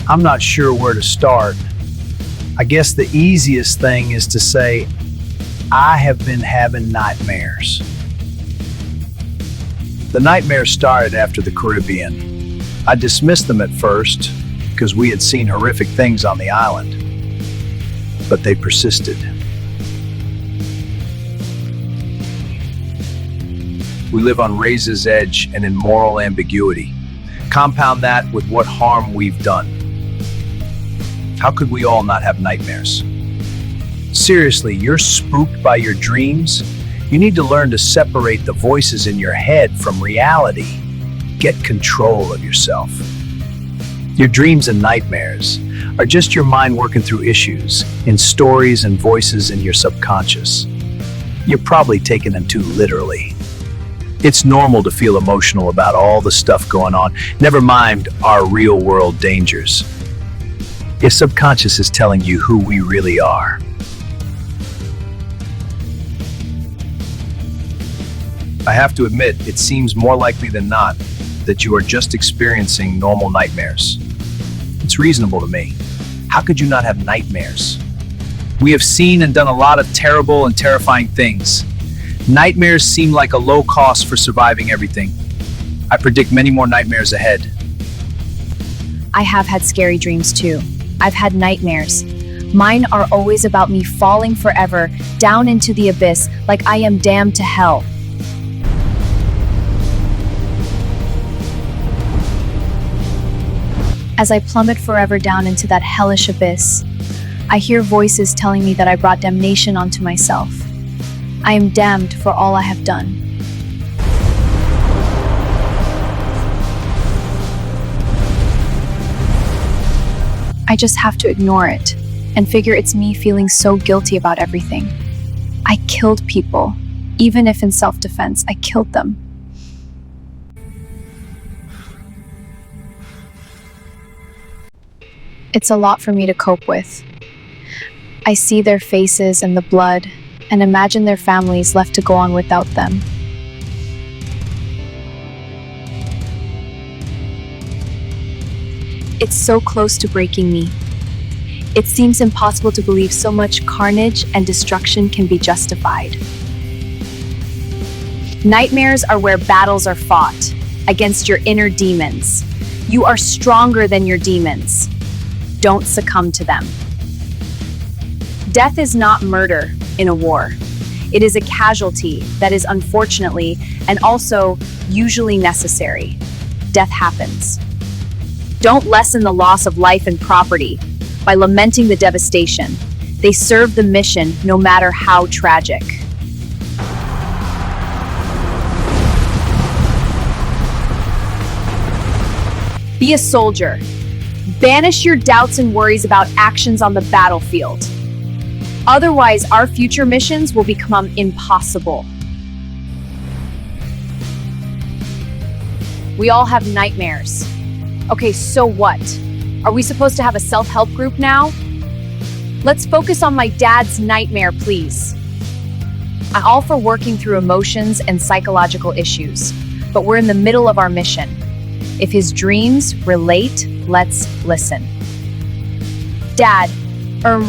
I'm not sure where to start. I guess the easiest thing is to say, I have been having nightmares. The nightmares started after the Caribbean. I dismissed them at first because we had seen horrific things on the island, but they persisted. We live on razor's edge and in moral ambiguity. Compound that with what harm we've done. How could we all not have nightmares? Seriously, you're spooked by your dreams? You need to learn to separate the voices in your head from reality. Get control of yourself. Your dreams and nightmares are just your mind working through issues in stories and voices in your subconscious. You're probably taking them too literally. It's normal to feel emotional about all the stuff going on, never mind our real-world dangers. Your subconscious is telling you who we really are. I have to admit, it seems more likely than not that you are just experiencing normal nightmares. It's reasonable to me. How could you not have nightmares? We have seen and done a lot of terrible and terrifying things. Nightmares seem like a low cost for surviving everything. I predict many more nightmares ahead. I have had scary dreams too. I've had nightmares. Mine are always about me falling forever down into the abyss like I am damned to hell. As I plummet forever down into that hellish abyss, I hear voices telling me that I brought damnation onto myself. I am damned for all I have done. I just have to ignore it and figure it's me feeling so guilty about everything. I killed people. Even if in self-defense, I killed them. It's a lot for me to cope with. I see their faces and the blood, and imagine their families left to go on without them. It's so close to breaking me. It seems impossible to believe so much carnage and destruction can be justified. Nightmares are where battles are fought against your inner demons. You are stronger than your demons. Don't succumb to them. Death is not murder in a war. It is a casualty that is unfortunately and also usually necessary. Death happens. Don't lessen the loss of life and property by lamenting the devastation. They serve the mission no matter how tragic. Be a soldier. Banish your doubts and worries about actions on the battlefield. Otherwise, our future missions will become impossible. We all have nightmares. Okay, so what? Are we supposed to have a self-help group now? Let's focus on my dad's nightmare, please. I'm all for working through emotions and psychological issues, but we're in the middle of our mission. If his dreams relate, let's listen. Dad,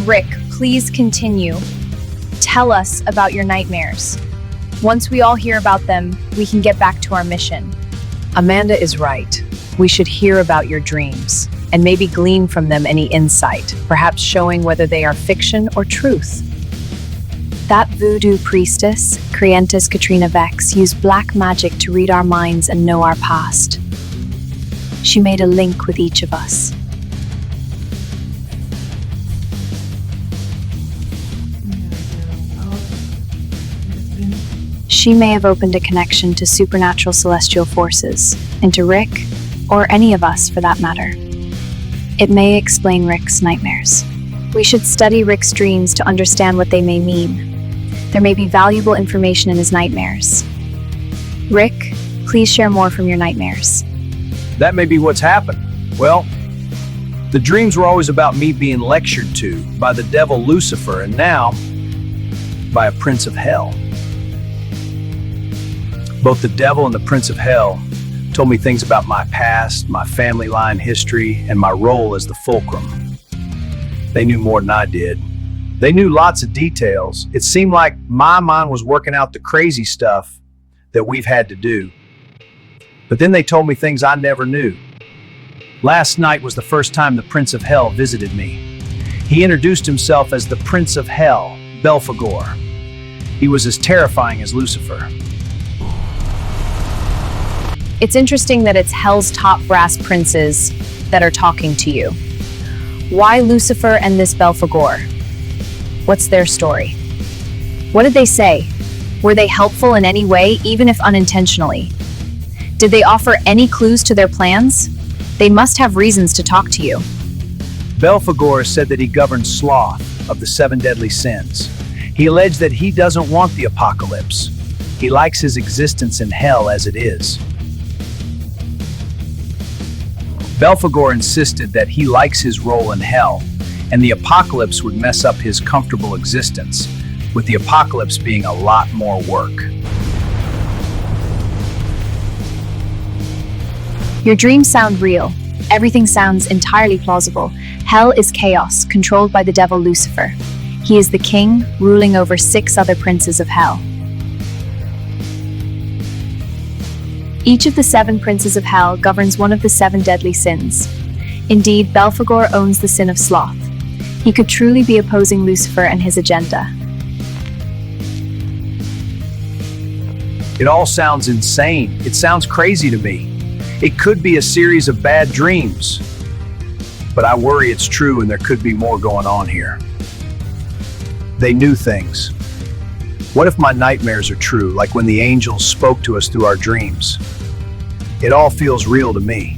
Rick, please continue. Tell us about your nightmares. Once we all hear about them, we can get back to our mission. Amanda is right. We should hear about your dreams and maybe glean from them any insight, perhaps showing whether they are fiction or truth. That voodoo priestess, Crientis Katrina Vex, used black magic to read our minds and know our past. She made a link with each of us. She may have opened a connection to supernatural celestial forces, and to Rick, or any of us for that matter. It may explain Rick's nightmares. We should study Rick's dreams to understand what they may mean. There may be valuable information in his nightmares. Rick, please share more from your nightmares. That may be what's happened. Well, the dreams were always about me being lectured to by the devil Lucifer, and now by a prince of hell. Both the devil and the prince of hell Told me things about my past, my family line history, and my role as the fulcrum. They knew more than I did. They knew lots of details. It seemed like my mind was working out the crazy stuff that we've had to do. But then they told me things I never knew. Last night was the first time the Prince of Hell visited me. He introduced himself as the Prince of Hell, Belphegor. He was as terrifying as Lucifer. It's interesting that it's Hell's top brass princes that are talking to you. Why Lucifer and this Belphegor? What's their story? What did they say? Were they helpful in any way, even if unintentionally? Did they offer any clues to their plans? They must have reasons to talk to you. Belphegor said that he governs sloth of the 7 deadly sins. He alleged that he doesn't want the apocalypse. He likes his existence in hell as it is. Belphegor insisted that he likes his role in hell, and the apocalypse would mess up his comfortable existence, with the apocalypse being a lot more work. Your dreams sound real. Everything sounds entirely plausible. Hell is chaos, controlled by the devil Lucifer. He is the king, ruling over 6 other princes of hell. Each of the 7 princes of hell governs one of the 7 deadly sins. Indeed, Belphegor owns the sin of sloth. He could truly be opposing Lucifer and his agenda. It all sounds insane. It sounds crazy to me. It could be a series of bad dreams. But I worry it's true and there could be more going on here. They knew things. What if my nightmares are true, like when the angels spoke to us through our dreams? It all feels real to me.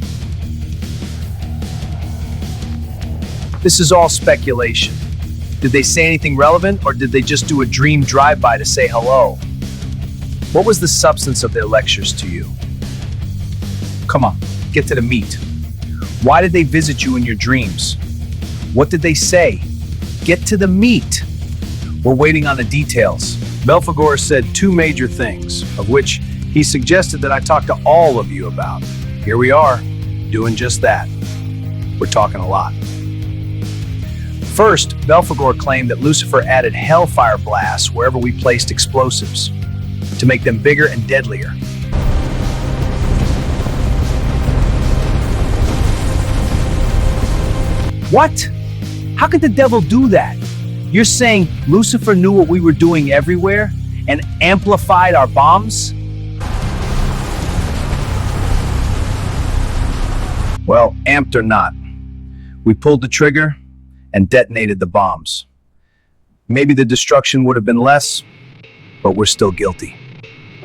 This is all speculation. Did they say anything relevant, or did they just do a dream drive-by to say hello? What was the substance of their lectures to you? Come on, get to the meat. Why did they visit you in your dreams? What did they say? Get to the meat. We're waiting on the details. Belphegor said 2 major things, of which he suggested that I talk to all of you about. Here we are, doing just that. We're talking a lot. First, Belphegor claimed that Lucifer added hellfire blasts wherever we placed explosives, to make them bigger and deadlier. What? How could the devil do that? You're saying Lucifer knew what we were doing everywhere and amplified our bombs? Well, amped or not, we pulled the trigger and detonated the bombs. Maybe the destruction would have been less, but we're still guilty.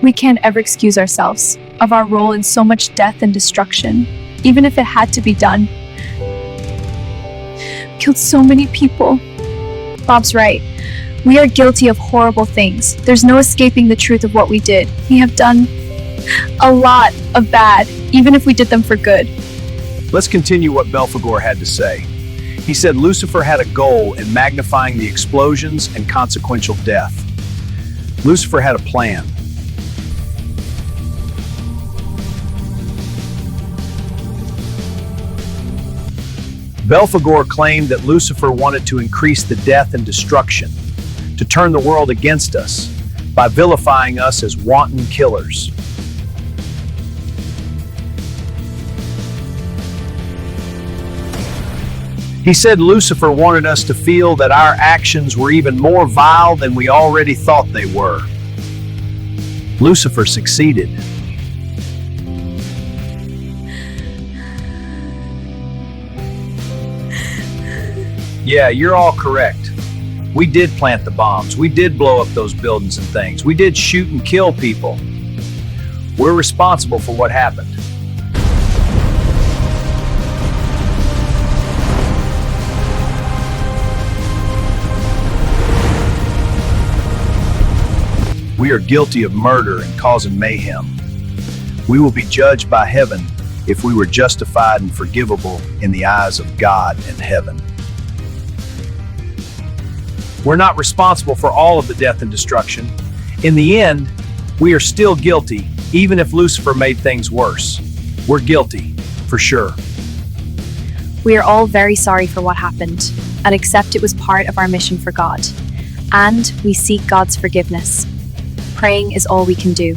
We can't ever excuse ourselves of our role in so much death and destruction, even if it had to be done. Killed so many people. Bob's right. We are guilty of horrible things. There's no escaping the truth of what we did. We have done a lot of bad, even if we did them for good. Let's continue what Belphegor had to say. He said Lucifer had a goal in magnifying the explosions and consequential death. Lucifer had a plan. Belphegor claimed that Lucifer wanted to increase the death and destruction, to turn the world against us by vilifying us as wanton killers. He said Lucifer wanted us to feel that our actions were even more vile than we already thought they were. Lucifer succeeded. Yeah, you're all correct. We did plant the bombs. We did blow up those buildings and things. We did shoot and kill people. We're responsible for what happened. We are guilty of murder and causing mayhem. We will be judged by heaven if we were justified and forgivable in the eyes of God and heaven. We're not responsible for all of the death and destruction. In the end, we are still guilty, even if Lucifer made things worse. We're guilty, for sure. We are all very sorry for what happened and accept it was part of our mission for God. And we seek God's forgiveness. Praying is all we can do.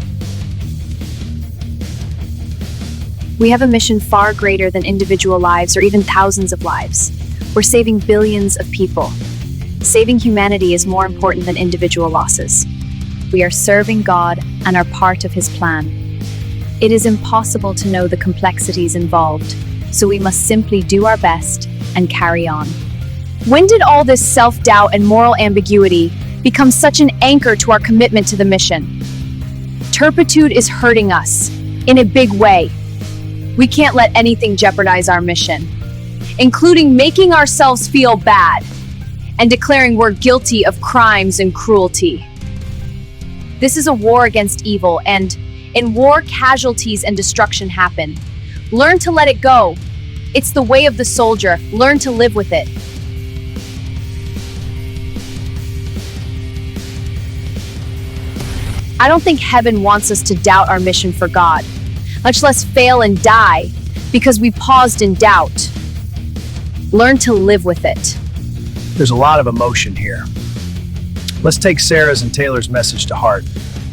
We have a mission far greater than individual lives or even thousands of lives. We're saving billions of people. Saving humanity is more important than individual losses. We are serving God and are part of His plan. It is impossible to know the complexities involved, so we must simply do our best and carry on. When did all this self-doubt and moral ambiguity become such an anchor to our commitment to the mission? Turpitude is hurting us in a big way. We can't let anything jeopardize our mission, including making ourselves feel bad and declaring we're guilty of crimes and cruelty. This is a war against evil, and in war, casualties and destruction happen. Learn to let it go. It's the way of the soldier. Learn to live with it. I don't think heaven wants us to doubt our mission for God, much less fail and die because we paused in doubt. Learn to live with it. There's a lot of emotion here. Let's take Sarah's and Taylor's message to heart.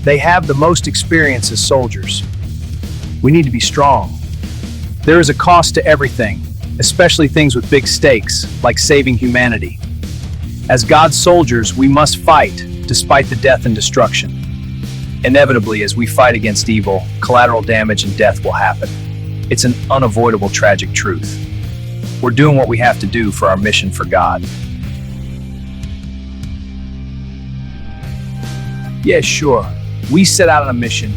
They have the most experience as soldiers. We need to be strong. There is a cost to everything, especially things with big stakes, like saving humanity. As God's soldiers, we must fight, despite the death and destruction. Inevitably, as we fight against evil, collateral damage and death will happen. It's an unavoidable tragic truth. We're doing what we have to do for our mission for God. Yeah, sure. We set out on a mission,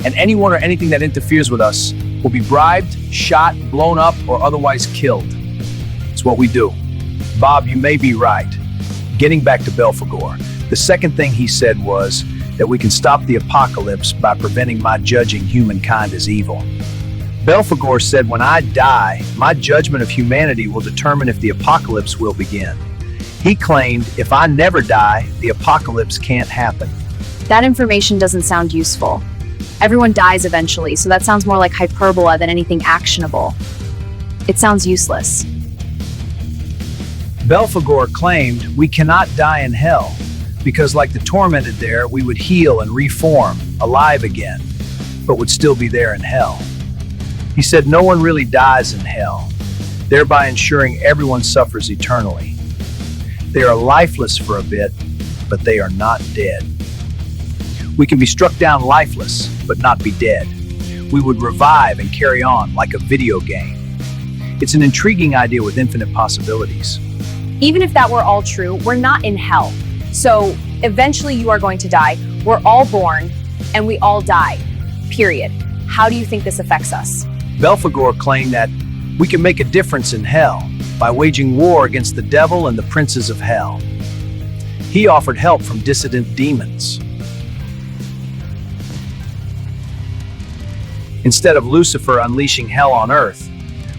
and anyone or anything that interferes with us will be bribed, shot, blown up, or otherwise killed. It's what we do. Bob, you may be right. Getting back to Belphegor, the second thing he said was that we can stop the apocalypse by preventing my judging humankind as evil. Belphegor said, when I die, my judgment of humanity will determine if the apocalypse will begin. He claimed, if I never die, the apocalypse can't happen. That information doesn't sound useful. Everyone dies eventually, so that sounds more like hyperbola than anything actionable. It sounds useless. Belphegor claimed we cannot die in hell, because like the tormented there, we would heal and reform, alive again, but would still be there in hell. He said no one really dies in hell, thereby ensuring everyone suffers eternally. They are lifeless for a bit, but they are not dead. We can be struck down lifeless, but not be dead. We would revive and carry on like a video game. It's an intriguing idea with infinite possibilities. Even if that were all true, we're not in hell. So eventually you are going to die. We're all born and we all die. Period. How do you think this affects us? Belphegor claimed that we can make a difference in hell by waging war against the devil and the princes of hell. He offered help from dissident demons. Instead of Lucifer unleashing hell on earth,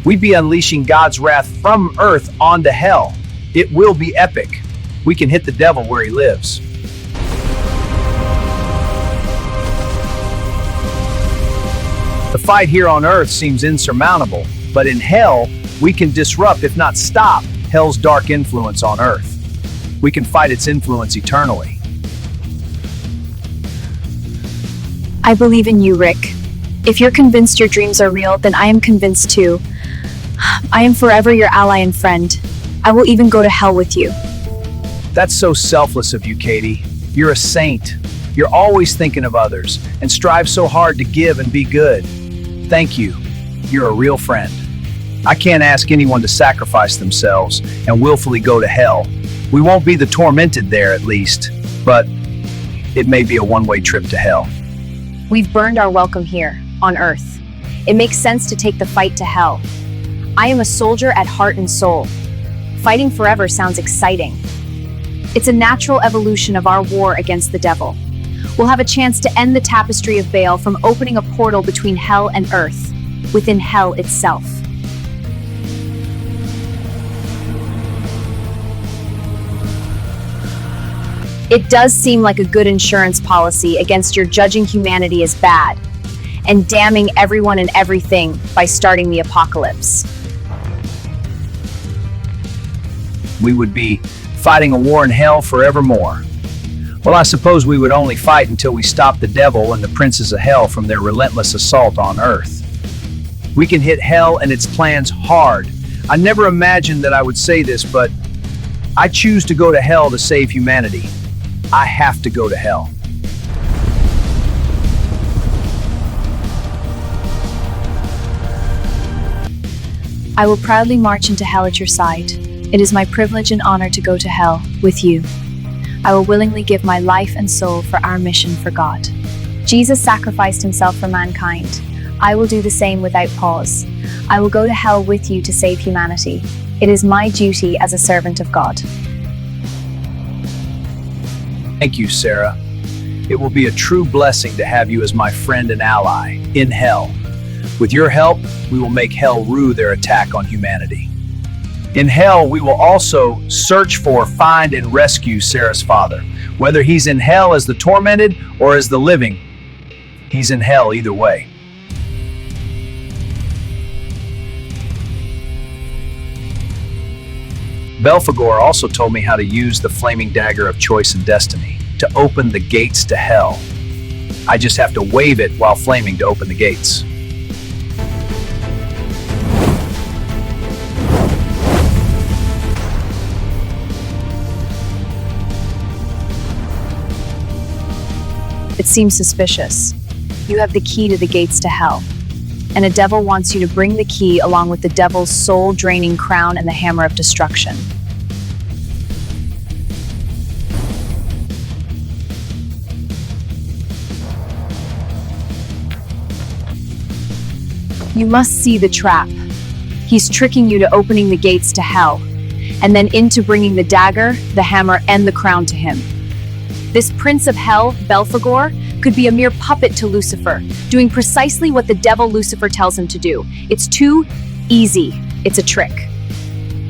we'd be unleashing God's wrath from earth onto hell. It will be epic. We can hit the devil where he lives. The fight here on earth seems insurmountable, but in hell, we can disrupt, if not stop, hell's dark influence on earth. We can fight its influence eternally. I believe in you, Rick. If you're convinced your dreams are real, then I am convinced too. I am forever your ally and friend. I will even go to hell with you. That's so selfless of you, Katie. You're a saint. You're always thinking of others and strive so hard to give and be good. Thank you. You're a real friend. I can't ask anyone to sacrifice themselves and willfully go to hell. We won't be the tormented there, at least, but it may be a one-way trip to hell. We've burned our welcome here, on Earth. It makes sense to take the fight to hell. I am a soldier at heart and soul. Fighting forever sounds exciting. It's a natural evolution of our war against the devil. We'll have a chance to end the tapestry of Baal from opening a portal between hell and earth, within hell itself. It does seem like a good insurance policy against your judging humanity as bad. and damning everyone and everything by starting the apocalypse. We would be fighting a war in hell forevermore. Well, I suppose we would only fight until we stopped the devil and the princes of hell from their relentless assault on Earth. We can hit hell and its plans hard. I never imagined that I would say this, but I choose to go to hell to save humanity. I have to go to hell. I will proudly march into hell at your side. It is my privilege and honor to go to hell with you. I will willingly give my life and soul for our mission for God. Jesus sacrificed himself for mankind. I will do the same without pause. I will go to hell with you to save humanity. It is my duty as a servant of God. Thank you, Sarah. It will be a true blessing to have you as my friend and ally in hell. With your help, we will make hell rue their attack on humanity. In hell, we will also search for, find, and rescue Sarah's father. Whether he's in hell as the tormented or as the living, he's in hell either way. Belphegor also told me how to use the flaming dagger of choice and destiny to open the gates to hell. I just have to wave it while flaming to open the gates. It seems suspicious. You have the key to the gates to hell, and a devil wants you to bring the key along with the devil's soul-draining crown and the hammer of destruction. You must see the trap. He's tricking you to opening the gates to hell, and then into bringing the dagger, the hammer, and the crown to him. This prince of hell, Belphegor, could be a mere puppet to Lucifer, doing precisely what the devil Lucifer tells him to do. It's too easy. It's a trick.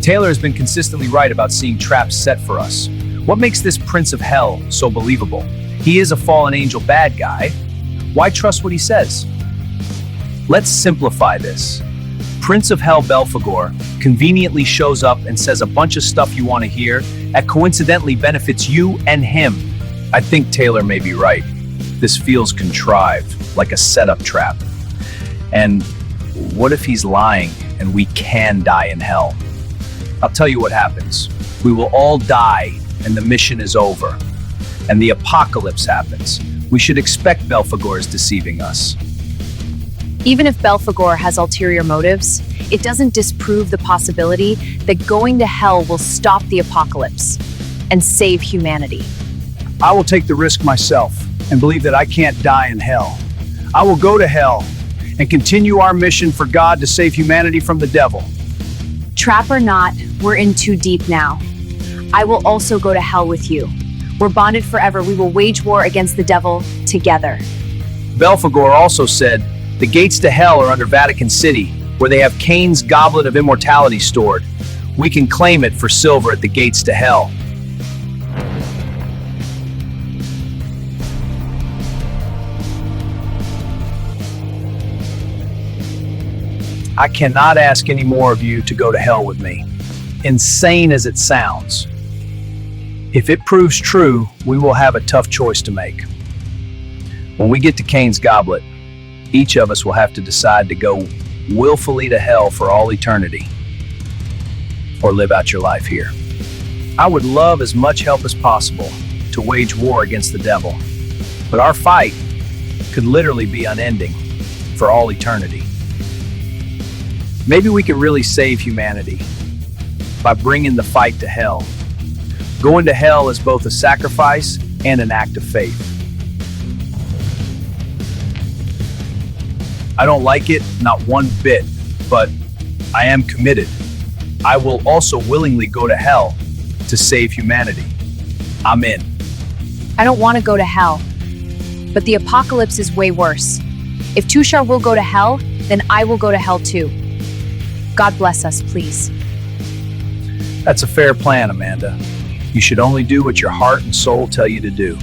Taylor has been consistently right about seeing traps set for us. What makes this prince of hell so believable? He is a fallen angel bad guy. Why trust what he says? Let's simplify this. Prince of Hell Belphegor conveniently shows up and says a bunch of stuff you want to hear that coincidentally benefits you and him. I think Taylor may be right. This feels contrived, like a setup trap. And what if he's lying and we can die in hell? I'll tell you what happens. We will all die and the mission is over. And the apocalypse happens. We should expect Belphegor is deceiving us. Even if Belphegor has ulterior motives, it doesn't disprove the possibility that going to hell will stop the apocalypse and save humanity. I will take the risk myself and believe that I can't die in hell. I will go to hell and continue our mission for God to save humanity from the devil. Trap or not, we're in too deep now. I will also go to hell with you. We're bonded forever. We will wage war against the devil together. Belphegor also said, the gates to hell are under Vatican City, where they have Cain's goblet of immortality stored. We can claim it for silver at the gates to hell. I cannot ask any more of you to go to hell with me, insane as it sounds. If it proves true, we will have a tough choice to make. When we get to Cain's goblet, each of us will have to decide to go willfully to hell for all eternity, or live out your life here. I would love as much help as possible to wage war against the devil, but our fight could literally be unending for all eternity. Maybe we can really save humanity by bringing the fight to hell. Going to hell is both a sacrifice and an act of faith. I don't like it, not one bit, but I am committed. I will also willingly go to hell to save humanity. I'm in. I don't want to go to hell, but the apocalypse is way worse. If Tushar will go to hell, then I will go to hell too. God bless us, please. That's a fair plan, Amanda. You should only do what your heart and soul tell you to do.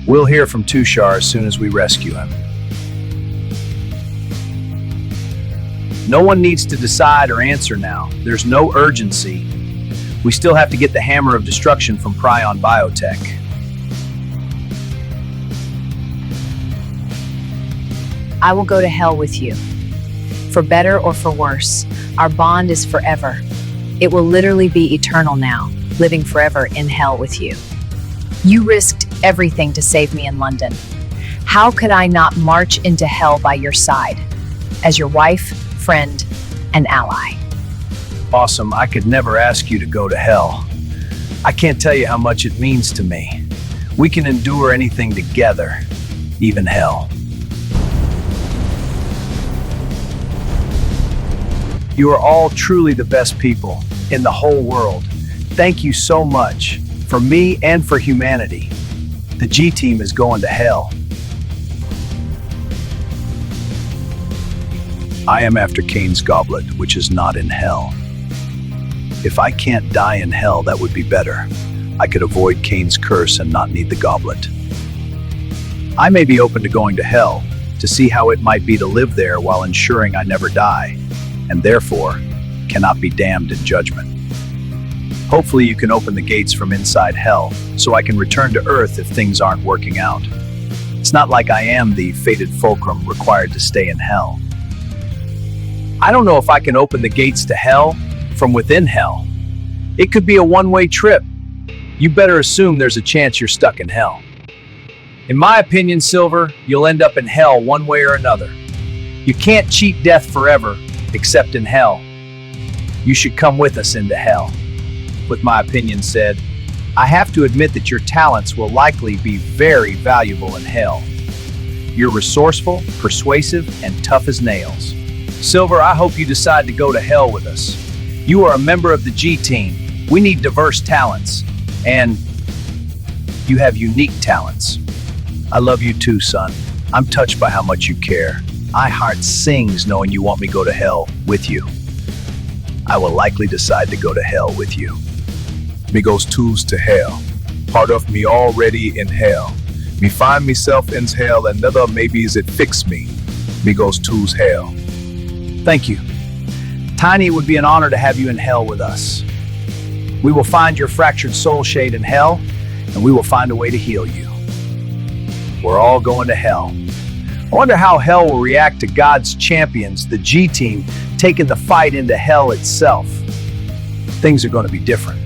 We'll hear from Tushar as soon as we rescue him. No one needs to decide or answer now. There's no urgency. We still have to get the hammer of destruction from Prion Biotech. I will go to hell with you. For better or for worse, our bond is forever. It will literally be eternal now, living forever in hell with you. You risked everything to save me in London. How could I not march into hell by your side, as your wife, friend, and ally? Awesome, I could never ask you to go to hell. I can't tell you how much it means to me. We can endure anything together, even hell. You are all truly the best people in the whole world. Thank you so much, for me and for humanity. The GTeam is going to hell. I am after Cain's goblet, which is not in hell. If I can't die in hell, that would be better. I could avoid Cain's curse and not need the goblet. I may be open to going to hell, to see how it might be to live there while ensuring I never die, and therefore cannot be damned in judgment. Hopefully you can open the gates from inside hell, so I can return to Earth if things aren't working out. It's not like I am the fated fulcrum required to stay in hell. I don't know if I can open the gates to hell from within hell. It could be a one-way trip. You better assume there's a chance you're stuck in hell. In my opinion, Silver, you'll end up in hell one way or another. You can't cheat death forever, except in hell. You should come with us into hell. With my opinion said, I have to admit that your talents will likely be very valuable in hell. You're resourceful, persuasive, and tough as nails. Silver, I hope you decide to go to hell with us. You are a member of the GTeam. We need diverse talents, and you have unique talents. I love you too, son. I'm touched by how much you care. My heart sings knowing you want me to go to hell with you. I will likely decide to go to hell with you. Me goes tools to hell. Part of me already in hell. Me find myself in hell, and another maybe is it fix me. Me goes tools hell. Thank you. Tiny, it would be an honor to have you in hell with us. We will find your fractured soul shade in hell, and we will find a way to heal you. We're all going to hell. I wonder how hell will react to God's champions, the GTeam, taking the fight into hell itself. Things are going to be different.